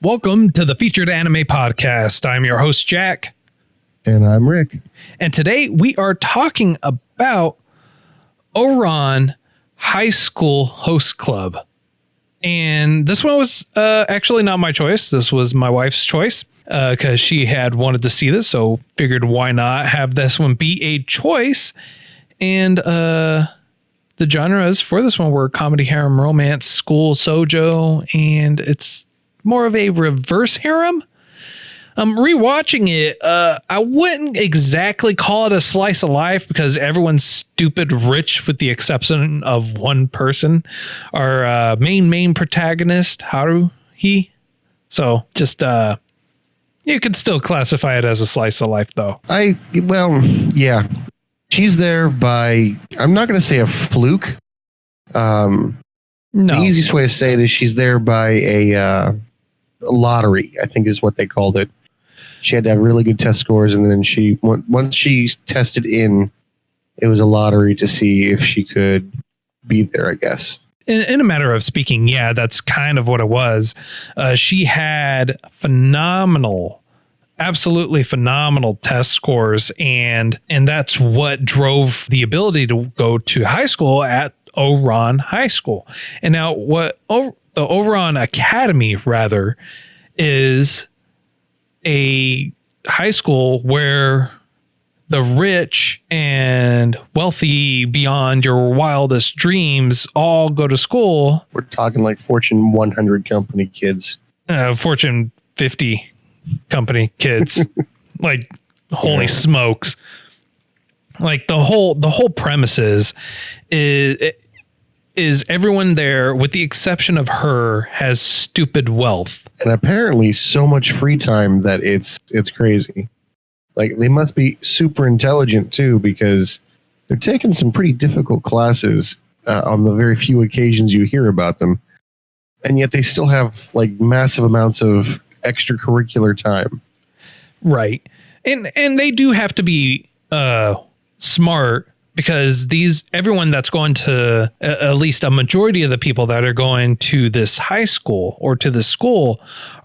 Welcome to the Featured Anime Podcast. I'm your host, Jack. And I'm Rick. And today we are talking about Ouran High School Host Club. And this one was actually not my choice. This was my wife's choice because she had wanted to see this. So figured why not have this one be a choice. And the genres for this one were comedy, harem, romance, school, shoujo, and it's more of a reverse harem. Rewatching it, I wouldn't exactly call it a slice of life because everyone's stupid rich with the exception of one person, our main protagonist, Haruhi. So just you could still classify it as a slice of life, though. Yeah. She's there by, I'm not going to say a fluke. No. The easiest way to say it is she's there by a lottery, I think is what they called it. She had to have really good test scores, and then once she tested in, it was a lottery to see if she could be there, I guess. In a matter of speaking, yeah, that's kind of what it was. She had absolutely phenomenal test scores, and that's what drove the ability to go to high school at Ouran High School. And now the Ouran Academy, rather, is a high school where the rich and wealthy beyond your wildest dreams all go to school. We're talking like Fortune 100 company kids. Fortune 50 company kids. Like, holy smokes. Like, the whole premise is everyone there, with the exception of her, has stupid wealth. And apparently so much free time that it's crazy. Like, they must be super intelligent too, because they're taking some pretty difficult classes on the very few occasions you hear about them. And yet they still have like massive amounts of extracurricular time. Right. And they do have to be smart, because everyone that's going to, at least a majority of the people that are going to this high school or to this school,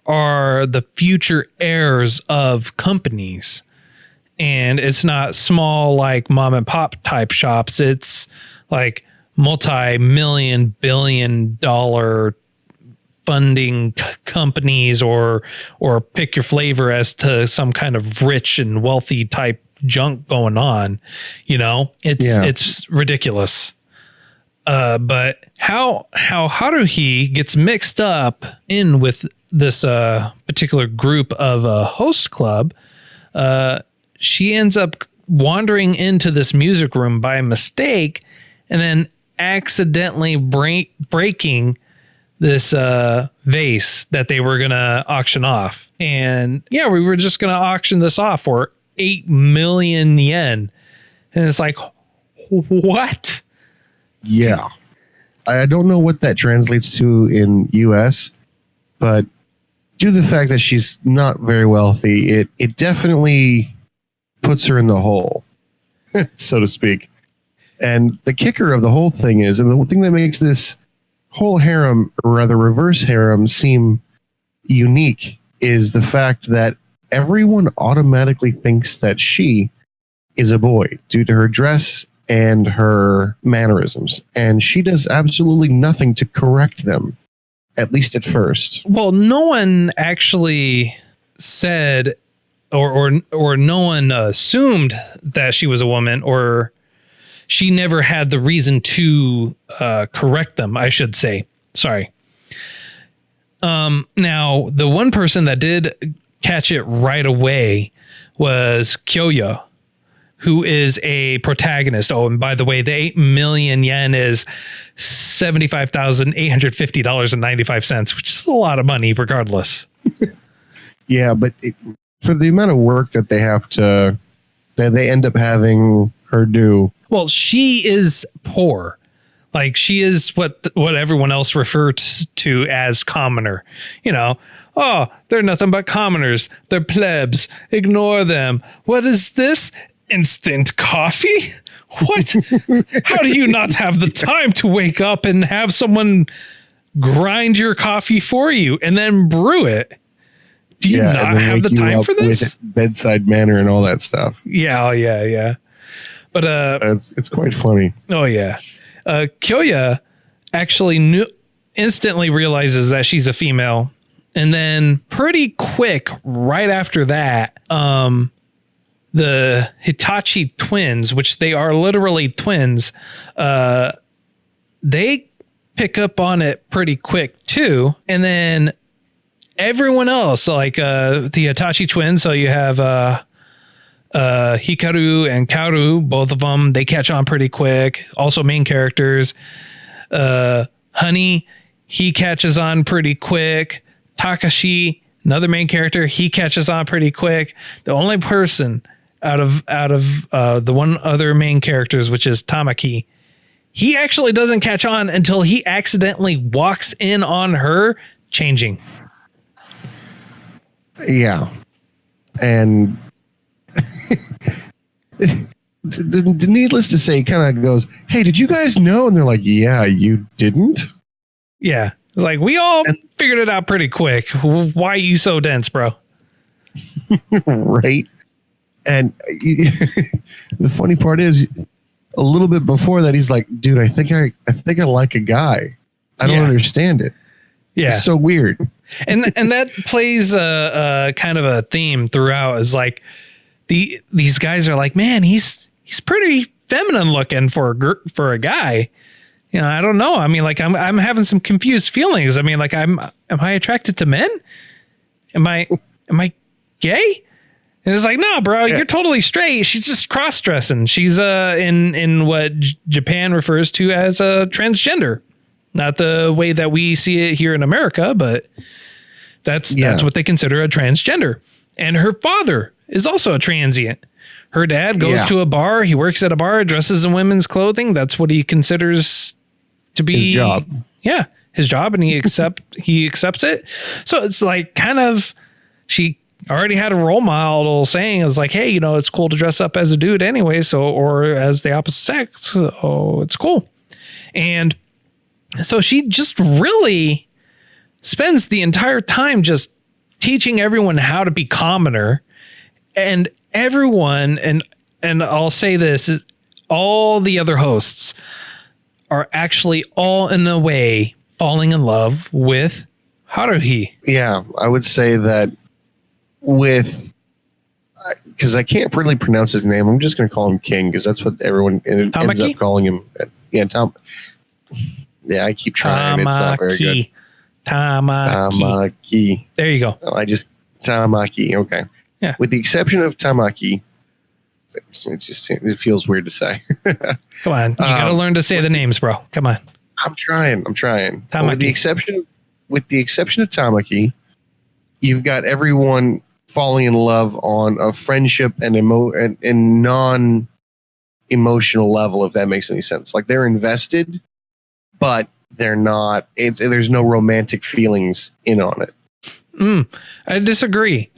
are the future heirs of companies. And it's not small like mom and pop type shops. It's like multi-million, billion-dollar funding companies, or pick your flavor as to some kind of rich and wealthy type junk going on. It's ridiculous. But how Haruhi gets mixed up in with this particular group of a host club, she ends up wandering into this music room by mistake and then accidentally breaking this vase that they were gonna auction off. And we were just gonna auction this off for 8 million yen. And it's like, what? Yeah. I don't know what that translates to in US, but due to the fact that she's not very wealthy, it definitely puts her in the hole, so to speak. And the kicker of the whole thing is, and the thing that makes this whole harem, or rather reverse harem, seem unique, is the fact that everyone automatically thinks that she is a boy due to her dress and her mannerisms. And she does absolutely nothing to correct them, at least at first. Well, no one actually said, or no one assumed that she was a woman, or she never had the reason to correct them, I should say. Sorry. Now, the one person that did catch it right away was Kyoya, who is a protagonist. Oh, and by the way, the 8 million yen is $75,850.95, which is a lot of money regardless. Yeah, but for the amount of work that they end up having her do. Well, she is poor. Like, she is what everyone else refers to as commoner. Oh, they're nothing but commoners. They're plebs. Ignore them. What is this? Instant coffee? What? How do you not have the time to wake up and have someone grind your coffee for you and then brew it? Do you not and then have the wake you time up for this? with bedside manner and all that stuff. Yeah, oh yeah. But it's quite funny. oh yeah. Kyoya actually instantly realizes that she's a female. And then pretty quick, right after that, the Hitachi twins, which they are literally twins, they pick up on it pretty quick too. And then everyone else, like the Hitachi twins, so you have Hikaru and Kaoru, both of them, they catch on pretty quick. Also main characters. Honey, he catches on pretty quick. Takashi, another main character, he catches on pretty quick. The only person out of the one other main characters, which is Tamaki, he actually doesn't catch on until he accidentally walks in on her changing. Yeah. And needless to say, kind of goes, hey, did you guys know? And they're like, yeah, you didn't? Yeah. It's like, we all figured it out pretty quick. Why are you so dense, bro? Right. And the funny part is, a little bit before that, he's like, dude, I think I like a guy. I don't understand it. Yeah. It's so weird. And that plays a kind of a theme throughout, is like these guys are like, man, he's pretty feminine looking for a guy. You know, I don't know. I mean, like I'm having some confused feelings. I mean, like am I attracted to men? Am I gay? And it's like, no, bro, you're totally straight. She's just cross-dressing. She's in what Japan refers to as a transgender. Not the way that we see it here in America, but that's what they consider a transgender. And her father is also a transient. Her dad goes to a bar. He works at a bar, dresses in women's clothing. That's what he considers to be his job. Yeah, his job, and he accepts it. So it's like kind of, she already had a role model saying, it's like, hey, you know, it's cool to dress up as a dude anyway, so, or as the opposite sex. So it's cool. And so she just really spends the entire time just teaching everyone how to be commoner, and everyone, and I'll say this, all the other hosts are actually all in a way falling in love with Haruhi. Yeah, I would say that because I can't really pronounce his name. I'm just going to call him King because that's what everyone ends up calling him. Yeah, Tom. Yeah, I keep trying. It's not very good. Tamaki. There you go. Tamaki. Okay. Yeah. With the exception of Tamaki, it feels weird to say. Come on, you got to learn to say the names, bro. Come on. I'm trying. Tamaki. With the exception of Tamaki, you've got everyone falling in love on a friendship and non-emotional level, if that makes any sense. Like they're invested, but they're not. There's no romantic feelings in on it. I disagree.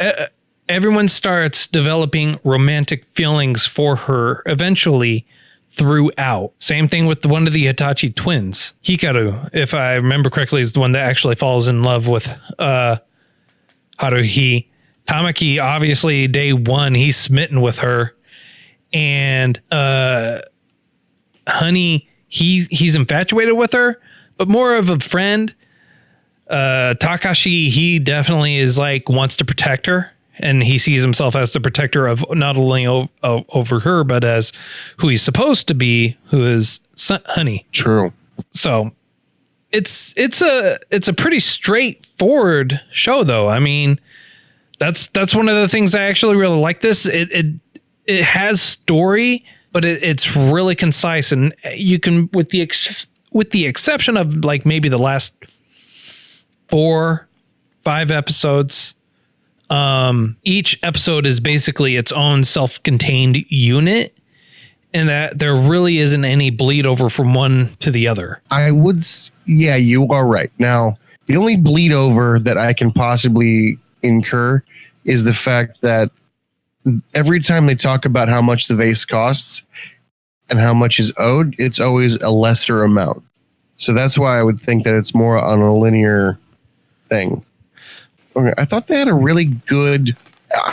Everyone starts developing romantic feelings for her eventually throughout. Same thing with one of the Hitachi twins. Hikaru, if I remember correctly, is the one that actually falls in love with Haruhi. Tamaki, obviously, day one, he's smitten with her. And Honey, he's infatuated with her, but more of a friend. Takashi, he definitely is like, wants to protect her. And he sees himself as the protector of not only over her, but as who he's supposed to be, who is Honey. True. So it's a pretty straightforward show, though. I mean, that's one of the things I actually really like. This it has story, but it's really concise, and you can, with the exception of like maybe the last 4-5 episodes. Each episode is basically its own self-contained unit, and that there really isn't any bleed over from one to the other. Yeah, you are right. Now, the only bleed over that I can possibly incur is the fact that every time they talk about how much the vase costs and how much is owed, it's always a lesser amount. So that's why I would think that it's more on a linear thing. Okay, I thought they had a really good,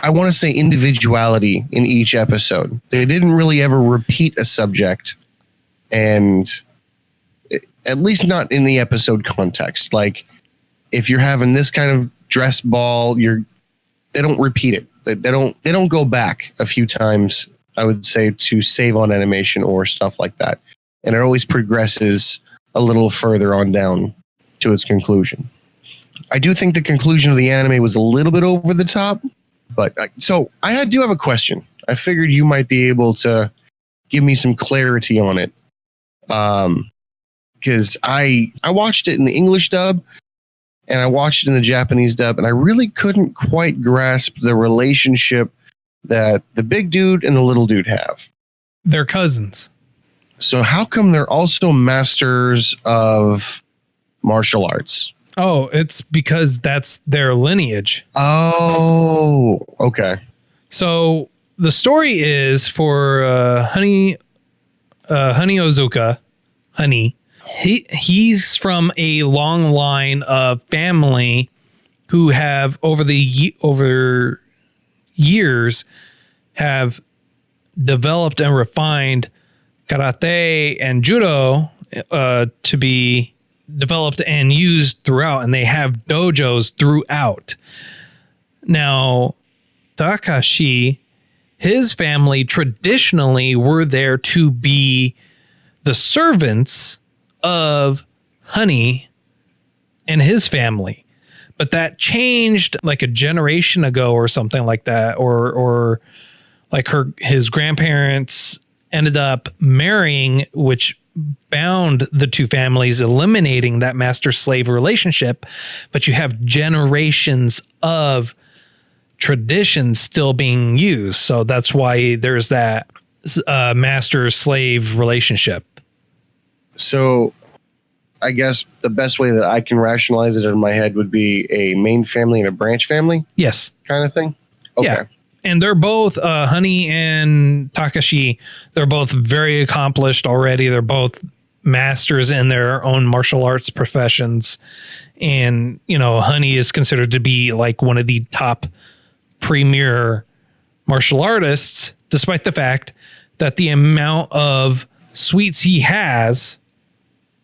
I want to say, individuality in each episode. They didn't really ever repeat a subject, and at least not in the episode context. Like, if you're having this kind of dress ball, they don't repeat it. They don't go back a few times, I would say, to save on animation or stuff like that. And it always progresses a little further on down to its conclusion. I do think the conclusion of the anime was a little bit over the top, but so I do have a question. I figured you might be able to give me some clarity on it. Because I watched it in the English dub and I watched it in the Japanese dub, and I really couldn't quite grasp the relationship that the big dude and the little dude have. They're cousins. So how come they're also masters of martial arts? Oh, it's because that's their lineage. Oh, okay. So the story is for Honey Ozuka. Honey. He's from a long line of family who have over years have developed and refined karate and judo to be developed and used throughout, and they have dojos throughout. Now, Takashi, his family traditionally were there to be the servants of Honey and his family, but that changed like a generation ago or something like that, or like his grandparents ended up marrying, which bound the two families, eliminating that master-slave relationship, but you have generations of traditions still being used. So that's why there's that master-slave relationship. So I guess the best way that I can rationalize it in my head would be a main family and a branch family. Yes. Kind of thing. Okay. Yeah. And they're both, Honey and Takashi, they're both very accomplished already. They're both masters in their own martial arts professions. And, you know, Honey is considered to be like one of the top premier martial artists, despite the fact that the amount of sweets he has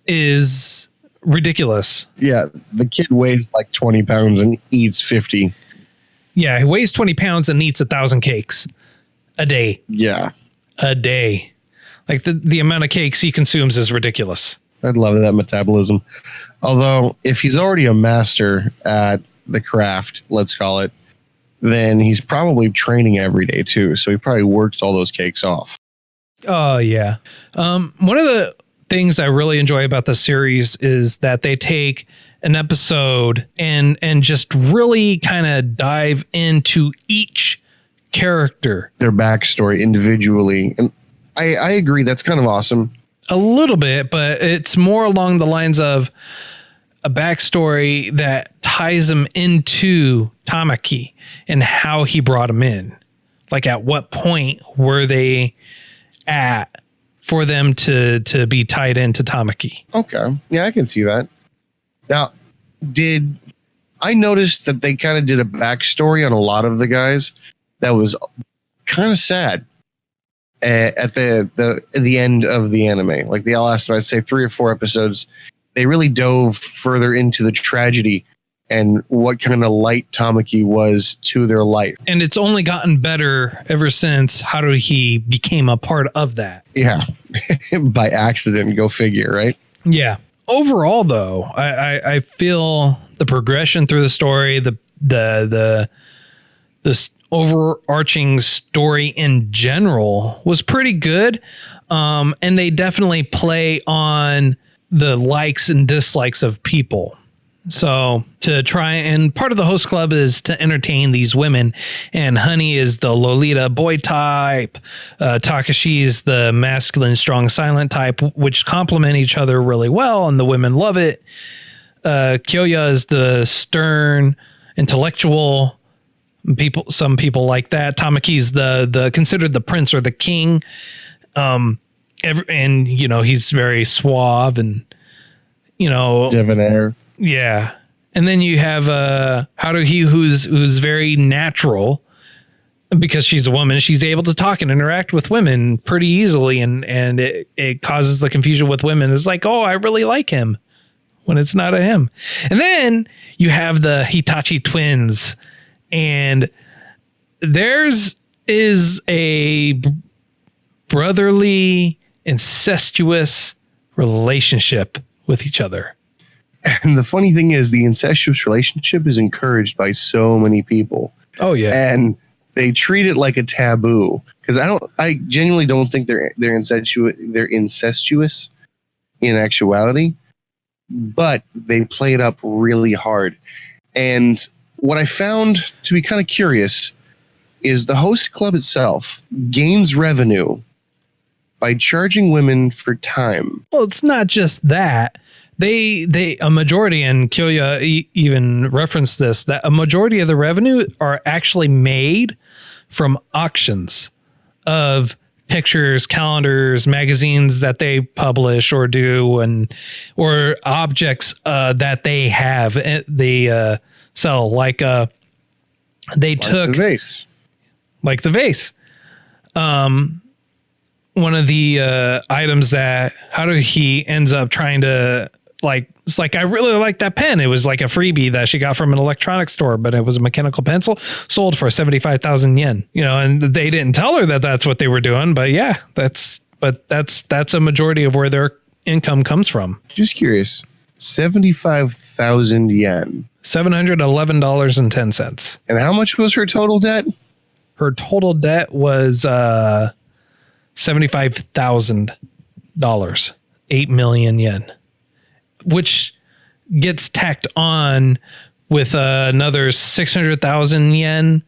is ridiculous. Yeah. The kid weighs like 20 pounds and eats 50. Yeah, he weighs 20 pounds and eats 1,000 cakes a day. Yeah. A day. Like the amount of cakes he consumes is ridiculous. I'd love that metabolism. Although, if he's already a master at the craft, let's call it, then he's probably training every day too. So he probably works all those cakes off. Oh, yeah. One of the things I really enjoy about the series is that they take an episode and just really kind of dive into each character, their backstory individually. And I agree. That's kind of awesome. a little bit, but it's more along the lines of a backstory that ties him into Tamaki and how he brought him in. Like, at what point were they at for them to be tied into Tamaki? Okay. Yeah, I can see that. Now, I noticed that they kind of did a backstory on a lot of the guys that was kind of sad at the end of the anime. Like, the last, I'd say 3 or 4 episodes, they really dove further into the tragedy and what kind of light Tamaki was to their life. And it's only gotten better ever since Haruhi became a part of that. Yeah. By accident, go figure, right? Yeah. Overall, though, I feel the progression through the story, this overarching story in general was pretty good. And they definitely play on the likes and dislikes of people. So to try, and part of the host club is to entertain these women, and Honey is the Lolita boy type. Takashi is the masculine, strong, silent type, which complement each other really well, and the women love it. Kyoya is the stern, intellectual. Some people like that. Tamaki's the considered the prince or the king. And you know, he's very suave and, you know, debonair. Yeah. And then you have Haruhi, who's very natural because she's a woman. She's able to talk and interact with women pretty easily, and it causes the confusion with women. It's like, oh, I really like him, when it's not a him. And then you have the Hitachi twins, and theirs is a brotherly, incestuous relationship with each other. And the funny thing is, the incestuous relationship is encouraged by so many people. Oh yeah. And they treat it like a taboo, because I genuinely don't think they're incestuous in actuality, but they play it up really hard. And what I found to be kind of curious is the host club itself gains revenue by charging women for time. Well, it's not just that. They a majority, and Kyoya even referenced this, that a majority of the revenue are actually made from auctions of pictures, calendars, magazines that they publish or do, or objects that they have, they sell. Like took the vase. Like the vase. One of the items that Haruhi ends up trying to, like, it's like, I really like that pen. It was like a freebie that she got from an electronics store, but it was a mechanical pencil sold for 75,000 yen, and they didn't tell her that that's what they were doing, but yeah, that's a majority of where their income comes from. Just curious, 75,000 yen. $711.10. And how much was her total debt? Her total debt was $75,000, 8 million yen, which gets tacked on with another 600,000 yen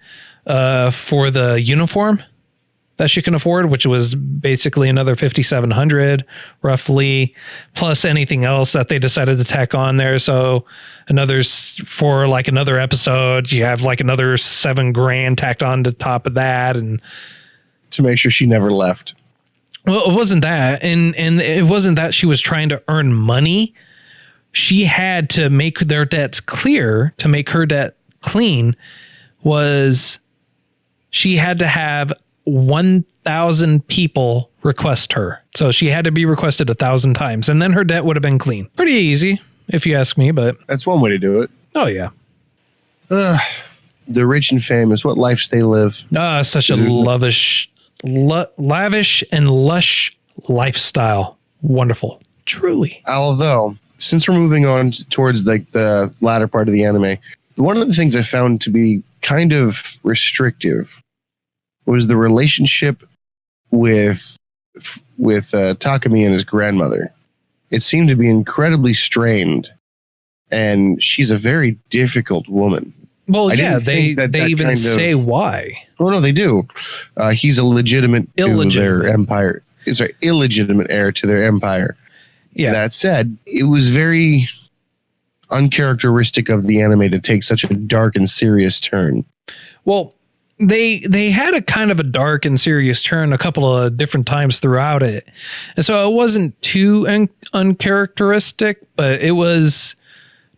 for the uniform that she can afford, which was basically another 5,700 roughly, plus anything else that they decided to tack on there. So for like another episode, you have like another $7,000 tacked on to top of that, and to make sure she never left. Well, it wasn't that, and it wasn't that she was trying to earn money. She had to make their debts clear. To make her debt clean, was she had to have 1,000 people request her. So she had to be requested 1,000 times, and then her debt would have been clean. Pretty easy, if you ask me, but that's one way to do it. Oh yeah. The rich and famous, what lives they live. Such a lavish and lush lifestyle. Wonderful. Truly. Although, since we're moving on towards like the latter part of the anime, one of the things I found to be kind of restrictive was the relationship with Takumi and his grandmother. It seemed to be incredibly strained, and she's a very difficult woman. Well, yeah, they even say why. Oh, no, they do. He's a illegitimate heir to their empire. Sorry, illegitimate heir to their empire. Yeah. That said, it was very uncharacteristic of the anime to take such a dark and serious turn. Well, they had a kind of a dark and serious turn a couple of different times throughout it. And so it wasn't too uncharacteristic, but it was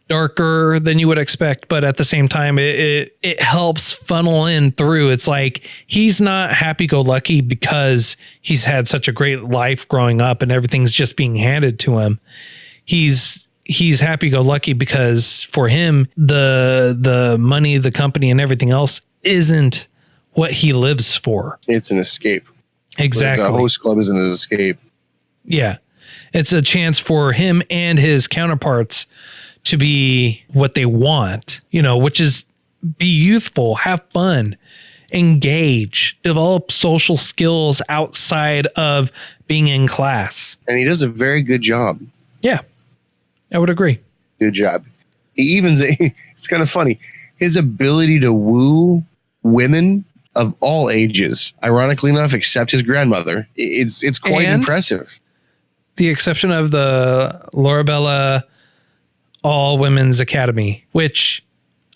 darker than you would expect, but at the same time it helps funnel in through. It's like he's not happy-go-lucky because he's had such a great life growing up and everything's just being handed to him. He's happy-go-lucky because for him the money, the company, and everything else isn't what he lives for. It's an escape. Exactly. The host club isn't an escape. Yeah. It's a chance for him and his counterparts to be what they want, which is be youthful, have fun, engage, develop social skills outside of being in class. And he does a very good job. Yeah, I would agree. Good job. It's kind of funny. His ability to woo women of all ages, ironically enough, except his grandmother, it's quite impressive. The exception of the Lorabella All Women's Academy, which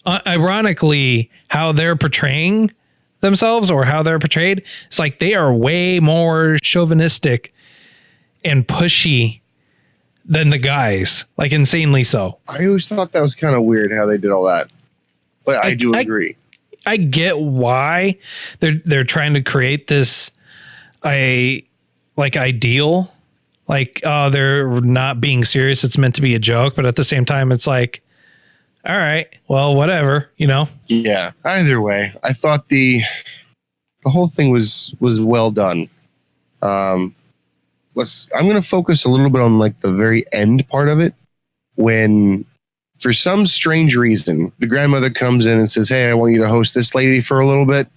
ironically, how they're portraying themselves or how they're portrayed, it's like they are way more chauvinistic and pushy than the guys, like insanely so. I always thought that was kind of weird how they did all that, but I do agree. I get why they're trying to create this ideal, like, oh, they're not being serious. It's meant to be a joke, but at the same time, it's like, all right, well, whatever, you know? Yeah. Either way, I thought the whole thing was well done. I'm going to focus a little bit on like the very end part of it, when for some strange reason the grandmother comes in and says, "Hey, I want you to host this lady for a little bit,"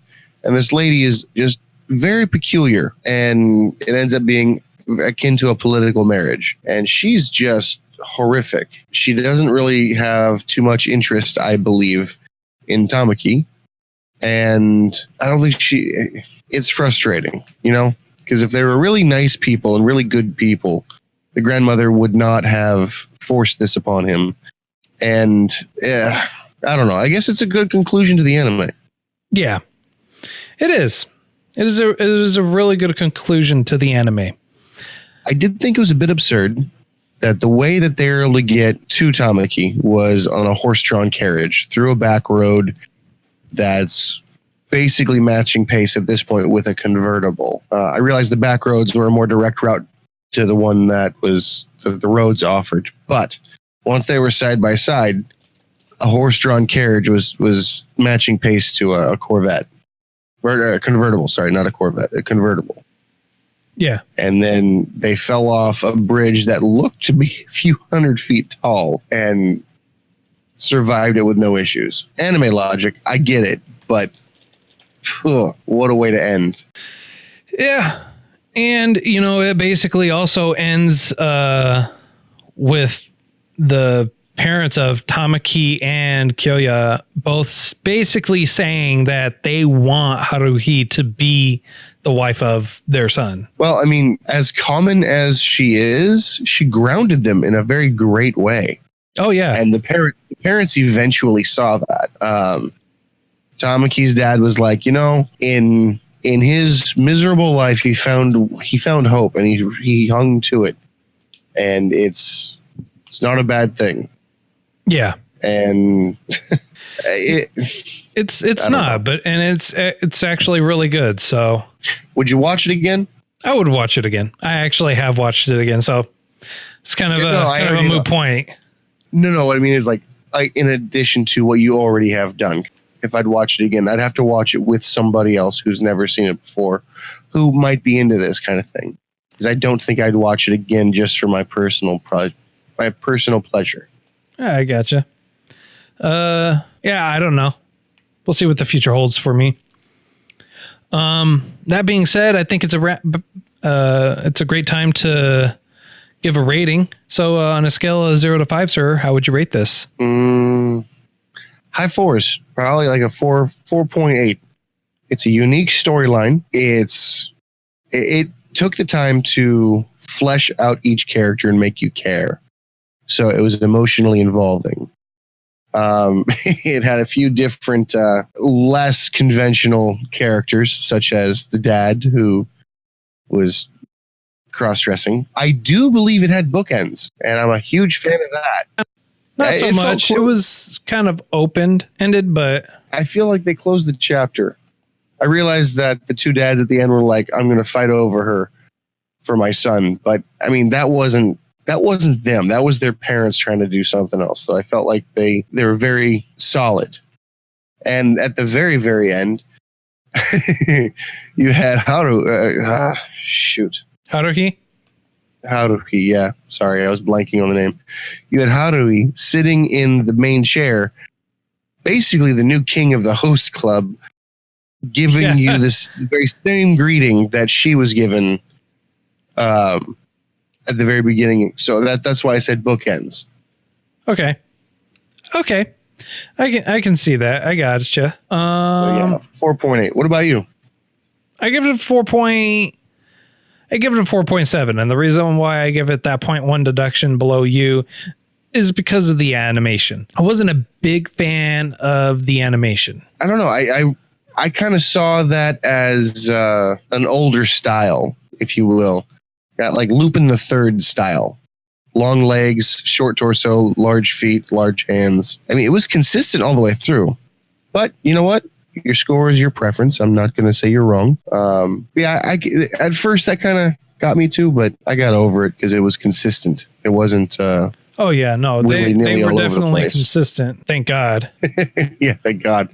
and this lady is just very peculiar, and it ends up being akin to a political marriage, and she's just horrific. She doesn't really have too much interest, I believe, in Tamaki, and I don't think it's frustrating, you know, because if they were really nice people and really good people, the grandmother would not have forced this upon him. And I don't know, I guess it's a good conclusion to the anime. Yeah, it is. It is a really good conclusion to the anime. I did think it was a bit absurd that the way that they were able to get to Tamaki was on a horse-drawn carriage through a back road that's basically matching pace at this point with a convertible. I realized the back roads were a more direct route to the one that was the roads offered. But once they were side by side, a horse-drawn carriage was matching pace to a Corvette. Or a convertible, sorry, not a Corvette, a convertible. Yeah. And then they fell off a bridge that looked to be a few hundred feet tall and survived it with no issues. Anime logic, I get it, but what a way to end. Yeah. And, you know, it basically also ends with the parents of Tamaki and Kyoya both basically saying that they want Haruhi to be the wife of their son. Well, I mean, as common as she is, she grounded them in a very great way. Oh, yeah. And the parents eventually saw that. Tamaki's dad was like, you know, in his miserable life, he found hope, and he hung to it. And it's not a bad thing. Yeah. And it's not, but it's actually really good. So would you watch it again? I would watch it again. I actually have watched it again. So it's kind of a moot point. No. What I mean is like in addition to what you already have done, if I'd watch it again, I'd have to watch it with somebody else who's never seen it before, who might be into this kind of thing. Because I don't think I'd watch it again just for my personal pleasure. I gotcha. Yeah, I don't know. We'll see what the future holds for me. That being said, I think it's a great time to give a rating. So on a scale of 0 to 5, sir, how would you rate this? High fours, probably like a 4.8. It's a unique storyline. It took the time to flesh out each character and make you care. So it was emotionally involving. It had a few different, less conventional characters, such as the dad who was cross-dressing. I do believe it had bookends, and I'm a huge fan of that. Not so much. It was kind of open-ended, but I feel like they closed the chapter. I realized that the two dads at the end were like, "I'm going to fight over her for my son," but I mean that wasn't them. That was their parents trying to do something else. So I felt like they were very solid. And at the very, very end, you had Haruhi, yeah. Sorry, I was blanking on the name. You had Haruhi sitting in the main chair, basically the new king of the host club, giving you this very same greeting that she was given at the very beginning. So that's why I said bookends. Okay. I can see that. I gotcha. So yeah, 4.8. What about you? I give it a 4.7, and the reason why I give it that 0.1 deduction below you is because of the animation. I wasn't a big fan of the animation. I don't know. I kind of saw that as an older style, if you will. Got like Lupin the Third style. long legs, short torso, large feet, large hands. I mean, it was consistent all the way through. But you know what? Your score is your preference. I'm not going to say you're wrong. At first that kind of got me too, but I got over it because it was consistent. It wasn't. Oh yeah, no, they were definitely consistent. Thank God. Yeah, thank God.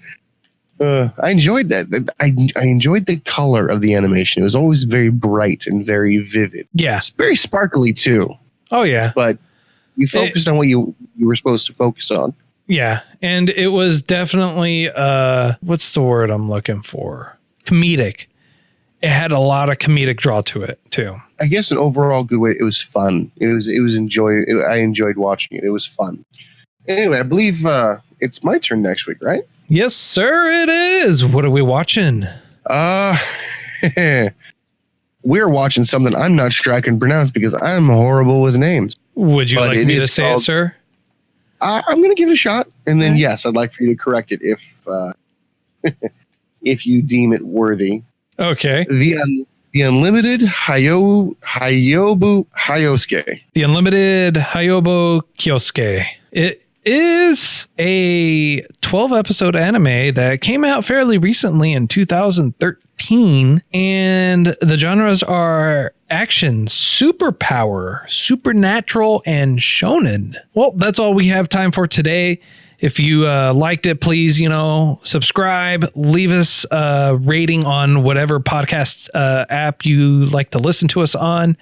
I enjoyed that. I enjoyed the color of the animation. It was always very bright and very vivid. Yeah, it's very sparkly too. Oh yeah, but you focused on what you were supposed to focus on. Yeah, and it was definitely what's the word I'm looking for? Comedic. It had a lot of comedic draw to it too. I guess an overall good way. It was fun. I enjoyed watching it. It was fun. Anyway, I believe it's my turn next week, right? Yes, sir. It is. What are we watching? We're watching something I'm not sure I can pronounce because I'm horrible with names. Would you like me to say it, sir? I'm going to give it a shot, and then yes, I'd like for you to correct it if you deem it worthy. Okay. The Unlimited Hyoubu Kyousuke. The Unlimited Hyoubu Kyousuke. It is a 12-episode anime that came out fairly recently in 2013, and the genres are action, superpower, supernatural, and shonen. Well, that's all we have time for today. If you liked it, please, subscribe, leave us a rating on whatever podcast app you like to listen to us on.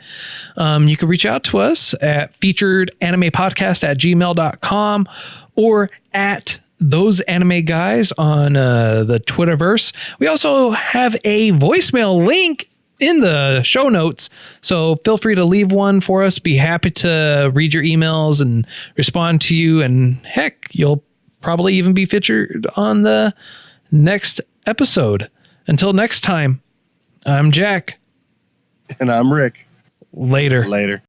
You can reach out to us at featuredanimepodcast@gmail.com or at those anime guys on the Twitterverse. We also have a voicemail link in the show notes, so feel free to leave one for us. Be happy to read your emails and respond to you, and heck, you'll probably even be featured on the next episode. Until next time, I'm Jack. And I'm Rick. Later.